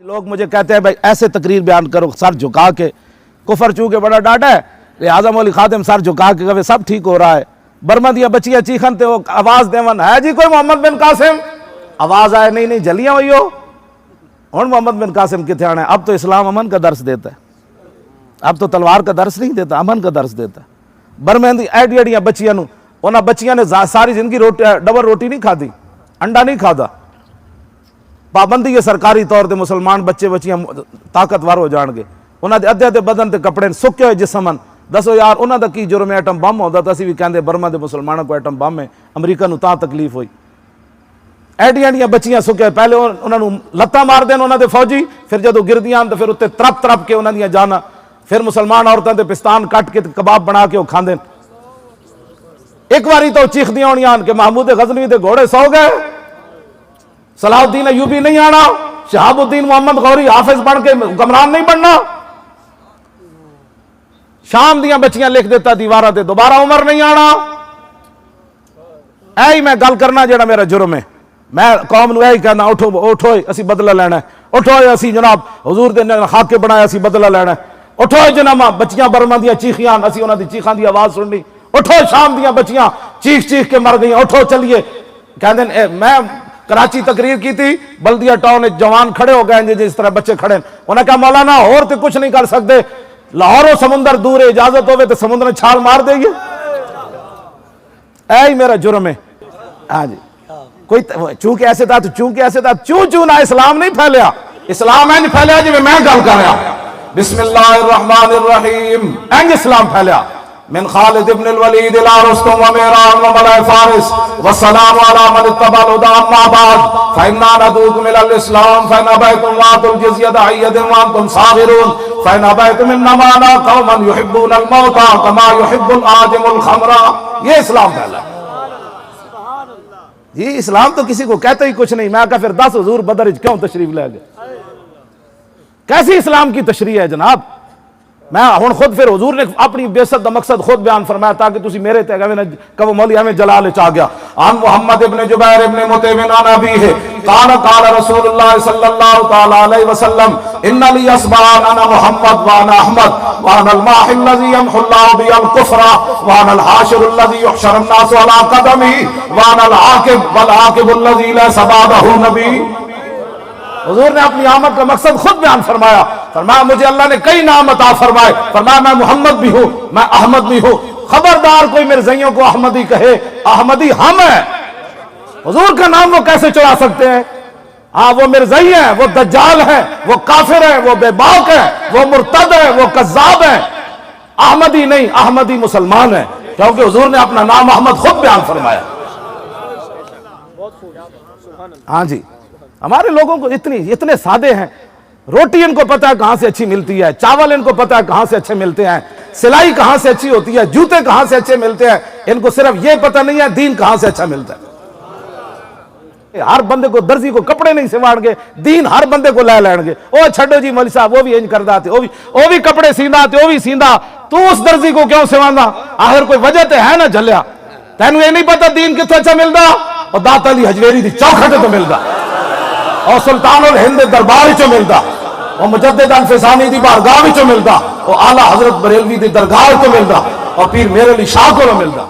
لوگ مجھے کہتے ہیں بھائی ایسے تقریر بیان کرو سر جھکا کے، کفر چونکہ بڑا ڈاٹا ہے، لہذا مولی خادم سر جھکا کے کہے سب ٹھیک ہو رہا ہے۔ برما دیا بچیاں چیخن تے وہ آواز دیون ہے جی کوئی محمد بن قاسم، آواز آئے نہیں نہیں جلیاں ہوئی ہو ہون محمد بن قاسم کتے آنے۔ اب تو اسلام امن کا درس دیتا ہے، اب تو تلوار کا درس نہیں دیتا، امن کا درس دیتا ہے۔ برما دی ایڈی ایڈیاں بچیاں نو، انہاں بچیاں نے ساری زندگی ڈبل روٹی نہیں کھادی، انڈا نہیں کھادا، پابندی ہے سرکاری طور تے مسلمان بچے بچیاں طاقتور ہو جان گے، انہاں دے ادھے ادھے بدن تے کپڑے سکے ہوئے جسمن، دسو یار انہاں دا کی جرم ہے؟ ایٹم بم ہوندا تے اسی بھی کہندے برما دے مسلمانوں کو ایٹم بم ہے، امریکہ نو تاں تکلیف ہوئی۔ ایڈیاں ایڈیاں بچیاں سکے، پہلے انہاں نو لتاں مار دین انہاں دے فوجی، پھر جدو گردیاں تے پھر اتنے ترپ ترپ کے انہاں دیاں جانا، پھر مسلمان عورتاں دے پستان کٹ کے کباب بنا کے وہ کھاندے۔ ایک واری تو چیخ دیاں ہونیاں کہ محمود غزنوی دے گھوڑے سو گئے، صلاح الدین ایوبی نہیں آنا، شہاب الدین محمد غوری حافظ بن کے حکمران نہیں بننا۔ شام دیاں بچیاں لکھ دیتا دیوارہ تے دوبارہ عمر نہیں آنا۔ اے میں گل کرنا جڑا میرا جرم ہے، میں قوم نو اے کہنا اٹھو اٹھو اسی بدلہ لینا ہے، اٹھو اسی جناب حضور دے خاکے بنایا اسی بدلہ لینا ہے، اٹھو جناب بچیاں برما دیاں چیخیاں اسی انہاں دی چیخاں دی آواز سننی، اٹھو شام دیاں بچیاں چیخ چیخ کے مر گئیاں، اٹھو چلیے۔ کہندے میں کراچی تقریر کی تھی، بلدیہ ٹاؤن جوان کھڑے ہو گئے جس طرح بچے کھڑے، انہوں نے کہا مولانا اور تو کچھ نہیں کر سکتے، لاہور و سمندر دور ہے، اجازت ہوئے تو سمندر میں چھال مار دے گی۔ اے میرا جرم ہے، ہاں جی کوئی چونکہ ایسے تھا تو چونکہ ایسے تھا، چوں نہ اسلام نہیں پھیلیا، اسلام اینج پھیلیا جی میں گل کر رہا، بسم اللہ الرحمن الرحیم اینج اسلام پھیلیا۔ من خالد ابن الولید الى رستم ومیران وملع فارس والسلام على من اتبع الهدى اما بعد فإنا ندعوكم الى الاسلام فإن ابيتم واتوا الجزية عيدا وانتم صاغرون فإن ابيتم انما قوما يحبون الموت كما يحب الآدم الخمر۔ یہ اسلام پھیلا جی، اسلام تو کسی کو کہتے ہی کچھ نہیں۔ میں کہا پھر 10 حضور بدر کیوں تشریف لے گئے؟ کیسی اسلام کی تشریح ہے جناب؟ میں ہن خود پھر حضور نے اپنی بعثت دا مقصد خود بیان فرمایا تاکہ تسی میرے تے گئے کہ مولی ہمیں جلال چاہ گیا۔ عن محمد ابن جبیر ابن مطعم عن ابیہ قال قال رسول اللہ صلی اللہ تعالی علیہ وسلم ان لی اصبعان انا محمد وانا احمد وانا الماحی الذی یمحو اللہ بی الکفر وانا الحاشر الذی یحشر الناس علی قدمی وانا العاقب والعاقب الذی لیس بعدہ نبی۔ حضور نے اپنی آمد کا مقصد خود بیان فرمایا، فرمایا مجھے اللہ نے کئی نام عطا فرمائے، فرمایا میں محمد بھی ہوں، میں احمد بھی ہوں، خبردار کوئی مرزائیوں کو احمدی کہے، احمدی ہم ہیں۔ حضور کا نام وہ کیسے چڑھا سکتے ہیں؟ ہاں وہ مرزائی ہیں، وہ دجال ہیں، وہ کافر ہیں، وہ بے باک ہیں، وہ مرتد ہیں، وہ کذاب ہیں۔ احمدی نہیں، احمدی مسلمان ہیں، کیونکہ حضور نے اپنا نام احمد خود بیان فرمایا۔ ہاں جی ہمارے لوگوں کو اتنے سادے ہیں، روٹی ان کو پتا ہے کہاں سے اچھی ملتی ہے، چاول ان کو پتا ہے کہاں سے اچھے ملتے ہیں، سلائی کہاں سے اچھی ہوتی ہے، جوتے کہاں سے اچھے ملتے ہیں، ان کو صرف یہ پتہ نہیں ہے دین کہاں سے اچھا ملتا ہے۔ ہر بندے کو درزی کو کپڑے نہیں سوان گے، دین ہر بندے کو لے لین گے۔ او چھڑو جی مولوی صاحب وہ بھی انج کردا تے وہ بھی کپڑے سیندا تے وہ بھی سیندا، تو اس درزی کو کیوں سواندا؟ آخر کوئی وجہ تے ہے نا جھلیا، تینوں یہ نہیں پتا دین کتھوں اچھا ملدا؟ اور داتا علی حجویری دی چوکھٹ تو ملدا، اور سلطان الہند دربار چو ملدا، اور مجدد انفسانی دی بارگاہ چو ملدا، اور اعلیٰ حضرت بریلوی دی درگاہ تو ملدا، اور پیر میرے علی شاہ کو ملدا۔